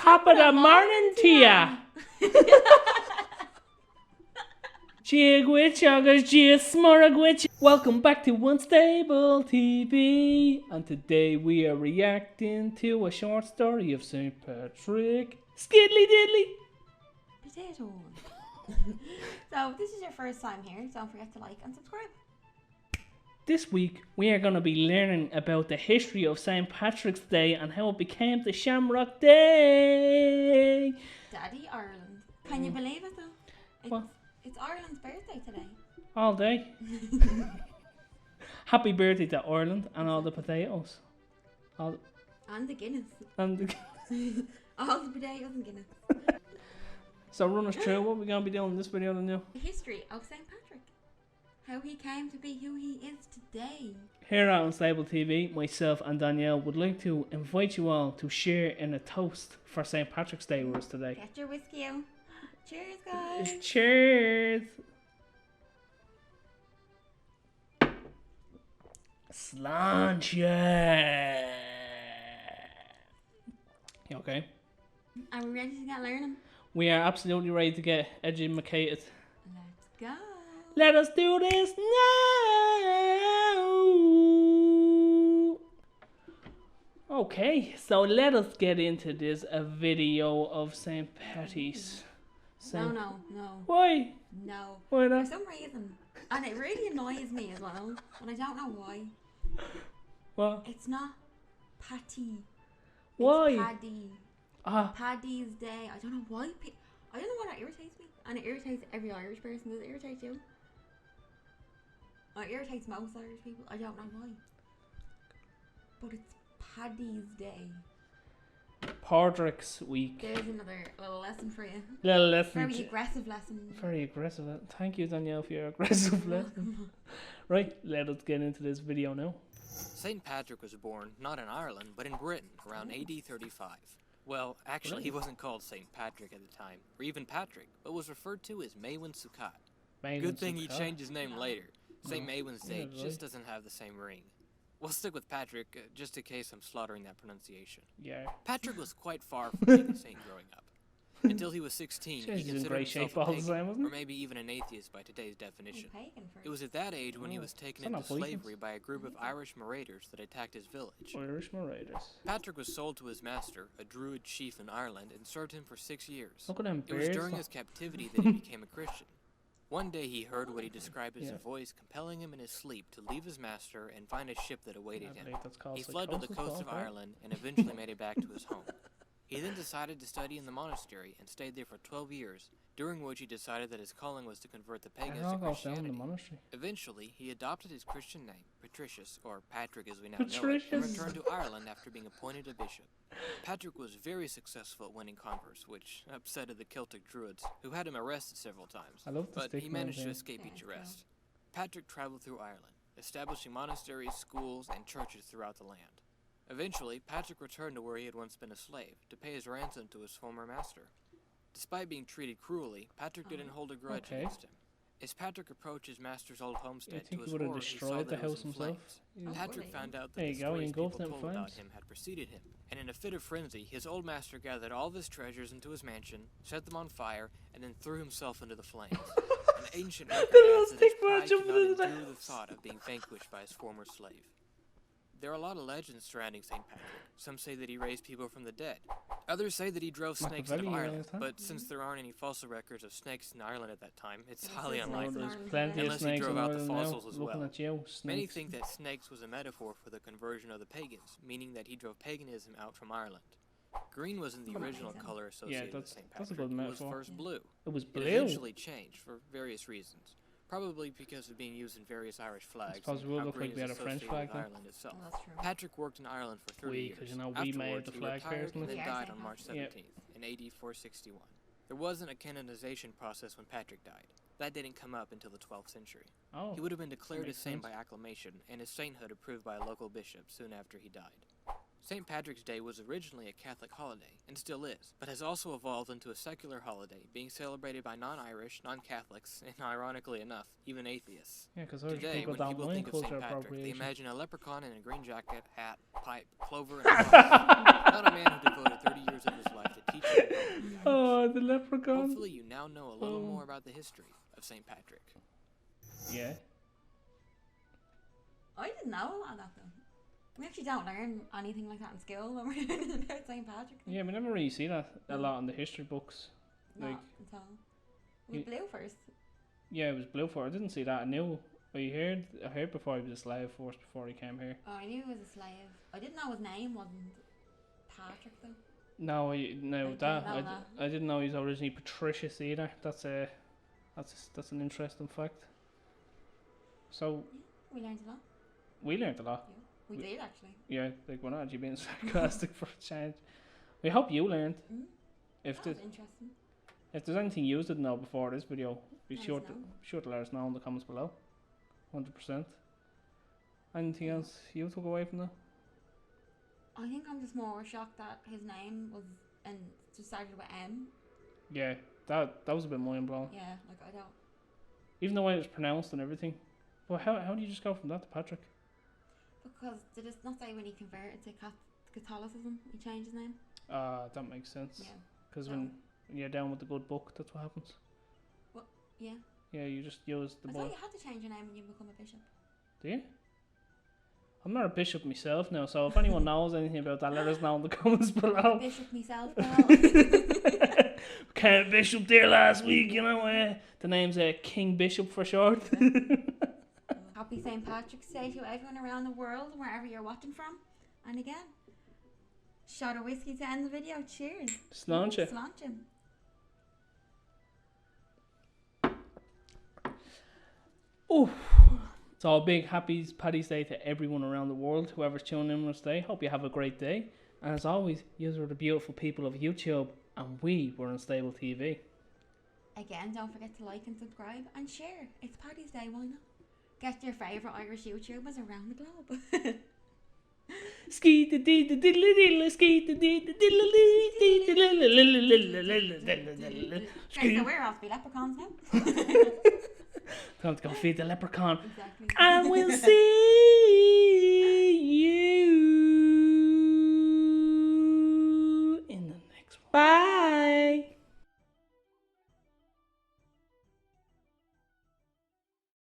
Top of the morning to ya. Welcome back to Untitled TV, and today we are reacting to a short story of St. Patrick. Skiddly diddly. Potato. So if this is your first time here, don't forget to like and subscribe. This week we are going to be learning about the history of St. Patrick's Day and how it became the Shamrock Day. Daddy Ireland. Can you believe it though? What? It's Ireland's birthday today. All day. Happy birthday to Ireland and all the potatoes. And the Guinness. And the All the potatoes and Guinness. So run us through what we're going to be doing in this video now. The history of St. Patrick. How he came to be who he is today. Here at Unstable TV, myself and Danielle would like to invite you all to share in a toast for St. Patrick's Day with us today. Get your whiskey out. Cheers, guys. Cheers. Sláinte. You okay? Are we ready to get learning? We are absolutely ready to get educated. Let's go. Let us do this now. Okay, so let us get into this video of St. Patty's. No. Why? No. Why For not? some reason. And it really annoys me as well. And I don't know why. What? It's not Patty. Why? It's Paddy. Ah, Paddy's Day. I don't know why. I don't know why that irritates me. And it irritates every Irish person. Does it irritate you? It irritates most Irish people. I don't know why. But it's Paddy's Day. Padraig's week. There's another little lesson for you. Little lesson. Very aggressive lesson. Very aggressive. Thank you, Danielle, for your aggressive lesson. Right, let us get into this video now. St. Patrick was born not in Ireland, but in Britain around AD 35. Well, actually, he wasn't called St. Patrick at the time, or even Patrick, but was referred to as MAEWYN'S SUCCAT. Good thing he changed his name later. St. MAEWYN'S Day just doesn't have the same ring. We'll stick with Patrick, just in case I'm slaughtering that pronunciation. Yeah. Patrick was quite far from being a saint growing up. Until he was 16, he considered himself a pagan, or maybe even an atheist by today's definition. It was at that age when he was taken into slavery by a group of Irish marauders that attacked his village. Irish marauders. Patrick was sold to his master, a druid chief in Ireland, and served him for 6 years. Look at them It was beards. during his captivity that he became a Christian. One day he heard what he described as a voice compelling him in his sleep to leave his master and find a ship that awaited him. He fled to the coast of Ireland and eventually made it back to his home. He then decided to study in the monastery and stayed there for 12 years, during which he decided that his calling was to convert the pagans to Christianity. Eventually, he adopted his Christian name, Patricius, or Patrick as we now know it, and returned to Ireland after being appointed a bishop. Patrick was very successful at winning converts, which upsetted the Celtic druids, who had him arrested several times, but he managed to escape each arrest. Patrick traveled through Ireland, establishing monasteries, schools, and churches throughout the land. Eventually, Patrick returned to where he had once been a slave, to pay his ransom to his former master. Despite being treated cruelly, Patrick didn't hold a grudge against him. As Patrick approached his master's old homestead, to his horror, he saw that it was in flames. Patrick found out that the stories people told about him had preceded him, and in a fit of frenzy, his old master gathered all of his treasures into his mansion, set them on fire, and then threw himself into the flames. An ancient record adds that his pride could not endure the thought of being vanquished by his former slave. There are a lot of legends surrounding St. Patrick. Some say that he raised people from the dead. Others say that he drove snakes out of Ireland, but since there aren't any fossil records of snakes in Ireland at that time, it's highly unlikely, unless he drove out the fossils as well. Many think that snakes was a metaphor for the conversion of the pagans, meaning that he drove paganism out from Ireland. Green wasn't the original color associated with St. Patrick. It was first blue. It was blue? It eventually changed for various reasons. Probably because of being used in various Irish flags. It looked like we had a French flag then. Ireland itself. Patrick worked in Ireland for 30 years. Because you know we made the flag first and then Yeah, died on March 17th in AD 461. There wasn't a canonization process when Patrick died. That didn't come up until the 12th century. Oh, he would have been declared a saint by acclamation and his sainthood approved by a local bishop soon after he died. St. Patrick's Day was originally a Catholic holiday, and still is, but has also evolved into a secular holiday, being celebrated by non-Irish, non-Catholics, and ironically enough, even atheists. Yeah, because Today, when people think of St. Patrick, they imagine a leprechaun in a green jacket, hat, pipe, clover, and a cross. Not a man who devoted 30 years of his life to teach Oh, the leprechaun. Hopefully you now know a little more about the history of St. Patrick. Yeah. I didn't know a lot of that though. We actually don't learn anything like that in school when we're learning about St. Patrick. Yeah, we never really see that a lot in the history books. Not Like, at all. We blue first. yeah, it was blue for. I didn't see that. I heard before he was a slave first before he came here. Oh, I knew he was a slave. I didn't know his name wasn't Patrick though. No, I didn't know that. I didn't know he was originally Patricius either. That's an interesting fact. So We learned a lot. we learned a lot. Yeah, we did actually. Yeah, like we're not actually being sarcastic for a change. We hope you learned. If That was interesting. If there's anything you didn't know before this video, be Let us sure know. to let us know in the comments below. 100%. Anything else you took away from that? I think I'm just more shocked that his name was and just started with M. Yeah, that was a bit mind blowing. Yeah, like I don't. Even the way it was pronounced and everything. But how do you just go from that to Patrick? Because did it not say when he converted to Catholicism, he changed his name? That makes sense. Yeah. Because So- when you're down with the good book, that's what happens. Yeah. Yeah, you just use the I book. thought you had to change your name when you become a bishop. Do you? I'm not a bishop myself now, so if anyone knows anything about that, let us know in the comments below. Bishop myself, pal. Became a bishop there last week, you know. The name's King Bishop for short. Happy St. Patrick's Day to everyone around the world, wherever you're watching from. And again, shot of whiskey to end the video. Cheers. Sláinte. Sláinte. Ooh. So a big happy Paddy's Day to everyone around the world, whoever's tuning in with us today. Hope you have a great day. And as always, you are the beautiful people of YouTube, and we were Unstable TV. Again, don't forget to like and subscribe and share. It's Paddy's Day, why not? Get your favourite Irish YouTubers around the globe. Ski the dee the diddly diddly, ski the dee the diddly Okay, so we're off to be leprechauns now. Time to go feed the leprechaun. Exactly. And we'll see